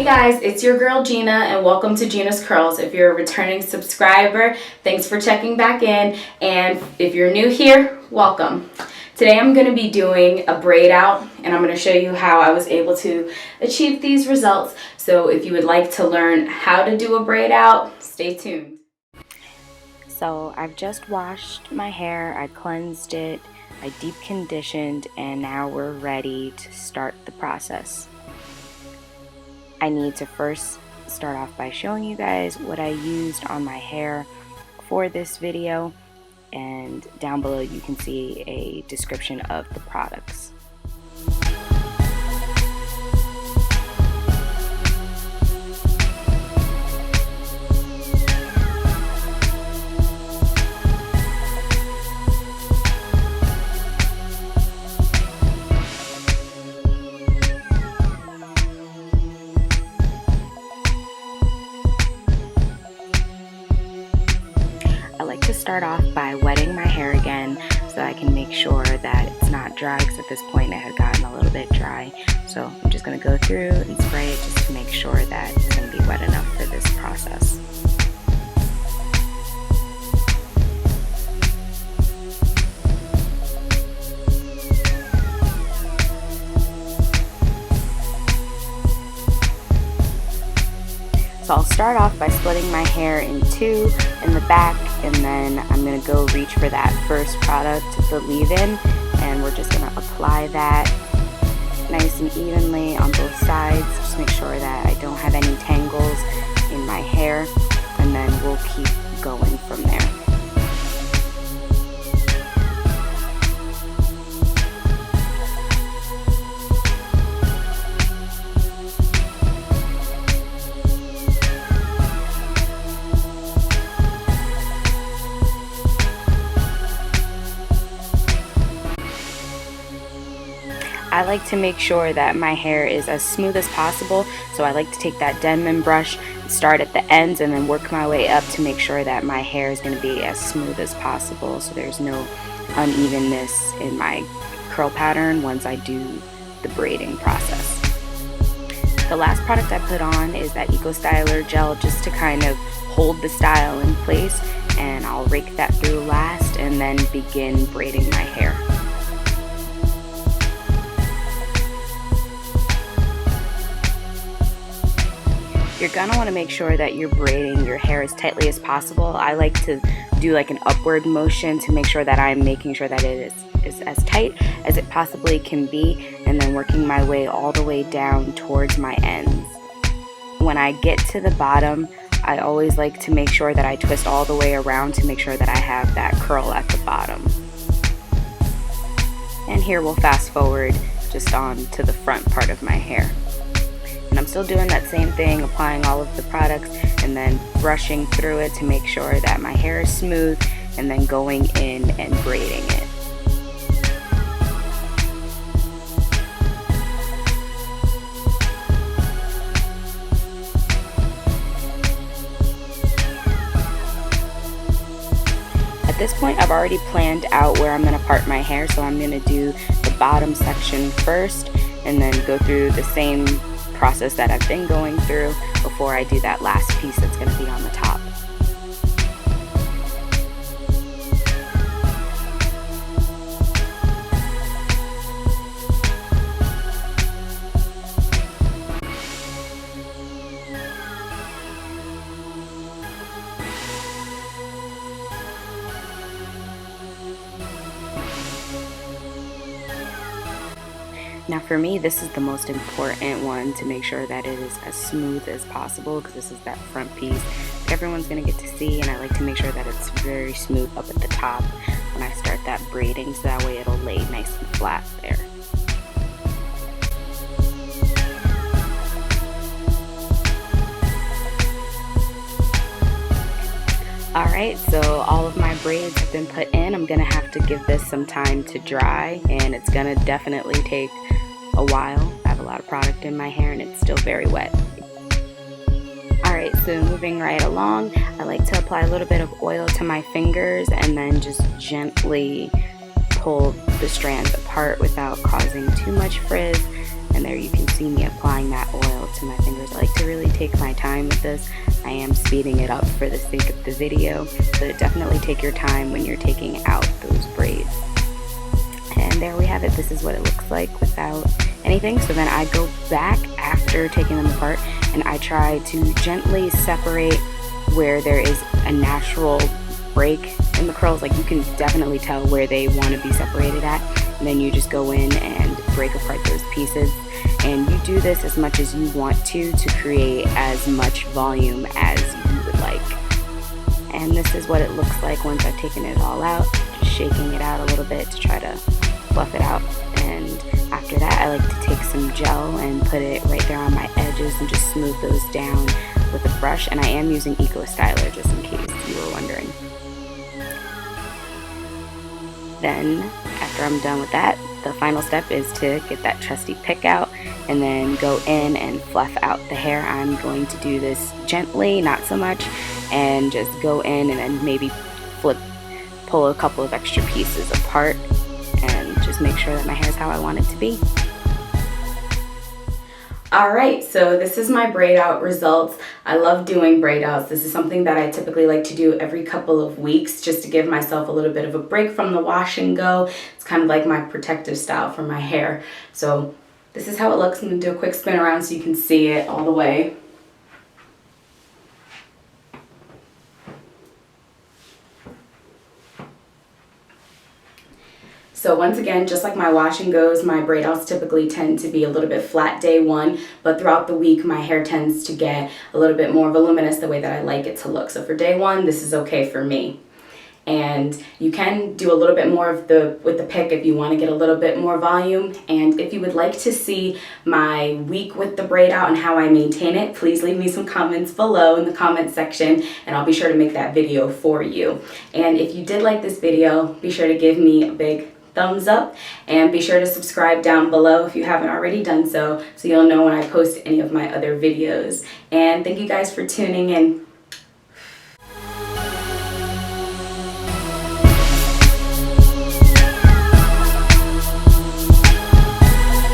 Hey guys, it's your girl Gina and welcome to Gina's Curls. If you're a returning subscriber, thanks for checking back in, and if you're new here, welcome. Today I'm going to be doing a braid out and I'm going to show you how I was able to achieve these results. So if you would like to learn how to do a braid out, stay tuned. So I've just washed my hair, I cleansed it, I deep conditioned, and now we're ready to start the process. I need to first start off by showing you guys what I used on my hair for this video, and down below you can see a description of the products. I like to start off by wetting my hair again so I can make sure that it's not dry, because at this point it had gotten a little bit dry. So I'm just going to go through and spray it just to make sure that it's going to be wet enough for this process. So I'll start off by splitting my hair in two in the back, and then I'm going to go reach for that first product, the leave-in, and we're just going to apply that nice and evenly on both sides. Just make sure that I don't have any tangles in my hair, and then we'll keep going from there. I like to make sure that my hair is as smooth as possible, so I like to take that Denman brush, start at the ends, and then work my way up to make sure that my hair is going to be as smooth as possible, so there's no unevenness in my curl pattern once I do the braiding process. The last product I put on is that Ecostyler Gel, just to kind of hold the style in place, and I'll rake that through last and then begin braiding my hair. You're gonna want to make sure that you're braiding your hair as tightly as possible. I like to do like an upward motion to make sure that I'm making sure that it is as tight as it possibly can be, and then working my way all the way down towards my ends. When I get to the bottom, I always like to make sure that I twist all the way around to make sure that I have that curl at the bottom. And here we'll fast forward just on to the front part of my hair. And I'm still doing that same thing, applying all of the products and then brushing through it to make sure that my hair is smooth, and then going in and braiding it. At this point, I've already planned out where I'm going to part my hair, so I'm going to do the bottom section first and then go through the same process that I've been going through before I do that last piece that's going to be on the top. Now for me, this is the most important one, to make sure that it is as smooth as possible, because this is that front piece that everyone's going to get to see, and I like to make sure that it's very smooth up at the top when I start that braiding, so that way it'll lay nice and flat there. Alright, so all of my braids have been put in. I'm going to have to give this some time to dry, and it's going to definitely take a while. I have a lot of product in my hair and it's still very wet. Alright, so moving right along, I like to apply a little bit of oil to my fingers and then just gently pull the strands apart without causing too much frizz, And there you can see me applying that oil to my fingers. I like to really take my time with this. I am speeding it up for the sake of the video, so definitely take your time when you're taking out those braids. And there we have it. This is what it looks like without anything. So then I go back after taking them apart and I try to gently separate where there is a natural break in the curls. Like, you can definitely tell where they want to be separated at, and then you just go in and break apart those pieces. And you do this as much as you want to create as much volume as you would like. And this is what it looks like once I've taken it all out, just shaking it out a little bit to try to fluff it out. And after that, I like to take some gel and put it right there on my edges and just smooth those down with a brush. And I am using Ecostyler, just in case you were wondering. Then, after I'm done with that, the final step is to get that trusty pick out and then go in and fluff out the hair. I'm going to do this gently, not so much, and just go in and then maybe pull a couple of extra pieces apart and just make sure that my hair is how I want it to be. Alright, so this is my braid out results. I love doing braid outs. This is something that I typically like to do every couple of weeks just to give myself a little bit of a break from the wash and go. It's kind of like my protective style for my hair. So this is how it looks. I'm going to do a quick spin around so you can see it all the way. So once again, just like my wash and goes, my braid outs typically tend to be a little bit flat day one, but throughout the week my hair tends to get a little bit more voluminous the way that I like it to look. So for day one, this is okay for me. And you can do a little bit more of with the pick if you want to get a little bit more volume. And if you would like to see my week with the braid out and how I maintain it, please leave me some comments below in the comment section and I'll be sure to make that video for you. And if you did like this video, be sure to give me a big thumbs up and be sure to subscribe down below if you haven't already done so you'll know when I post any of my other videos. And thank you guys for tuning in.